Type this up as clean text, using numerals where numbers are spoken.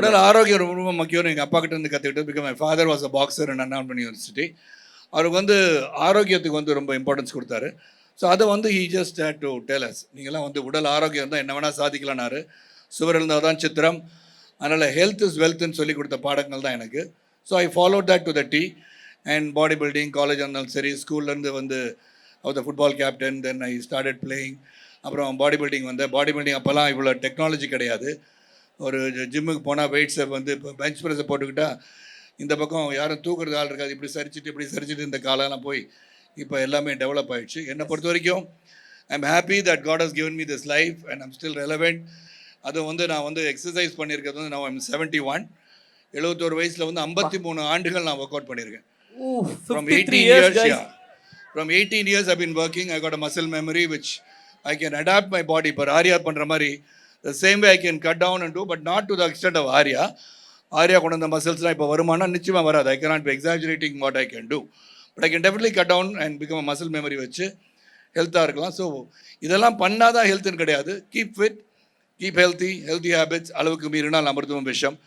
உடல் ஆரோக்கியம் ரொம்ப முக்கியம்னு எங்கள் அப்பா கிட்ட இருந்து கற்றுக்கிட்டு. Because my father was a boxer in Anna university. அவருக்கு வந்து ஆரோக்கியத்துக்கு வந்து ரொம்ப இம்பார்ட்டன்ஸ் கொடுத்தாரு. ஸோ அதை வந்து he just had to tell us, நீங்களாம் வந்து உடல் ஆரோக்கியம் இருந்தால் என்ன வேணால் சாதிக்கலான்னாரு. சுவர் இருந்தால் தான் சித்திரம். அதனால் ஹெல்த் இஸ் வெல்த்னு சொல்லி கொடுத்த பாடங்கள் தான் எனக்கு. So I followed that to the T. And body building college இருந்தாலும் சரி, ஸ்கூல்லேருந்து வந்து the football captain. Then I started playing. அப்புறம் பாடி பில்டிங் வந்தேன். பாடி பில்டிங் அப்போல்லாம் இவ்வளோ டெக்னாலஜி கிடையாது. ஒரு ஜிம்முக்கு போனால் வெயிட்ஸை வந்து இப்போ பெஞ்ச் ப்ரெஸ்ஸை போட்டுக்கிட்டால் இந்த பக்கம் யாரும் தூக்குறது ஆள் இருக்காது. இப்படி சரிச்சுட்டு இந்த காலெல்லாம் போய் இப்போ எல்லாமே டெவலப் ஆகிடுச்சு. என்னை பொறுத்த வரைக்கும் I am happy that God has given me this life and I'm still relevant. அது வந்து நான் வந்து எக்ஸசைஸ் பண்ணியிருக்கிறது வந்து நான் 71. 71 வயசில் வந்து 53 ஆண்டுகள் நான் ஒர்க் அவுட் பண்ணியிருக்கேன். From 18 years, yeah. From 18 years I've been working. I got a muscle memory which I can adapt my body. But Arya பண்ணுற மாதிரி the same way I can cut down and do, but not to the extent of Arya. Arya கொண்டு வந்த மசில்ஸ்லாம் இப்போ வருமானா நிச்சயமாக வராது. I cannot be exaggerating what I can do. But I can definitely cut down and become a muscle memory வச்சு ஹெல்த்தாக இருக்கலாம். So இதெல்லாம் பண்ணாதான் ஹெல்த்துன்னு கிடையாது. Keep fit, keep healthy habits. அளவுக்கு மீறினால் அமிர்தமும் விஷம்.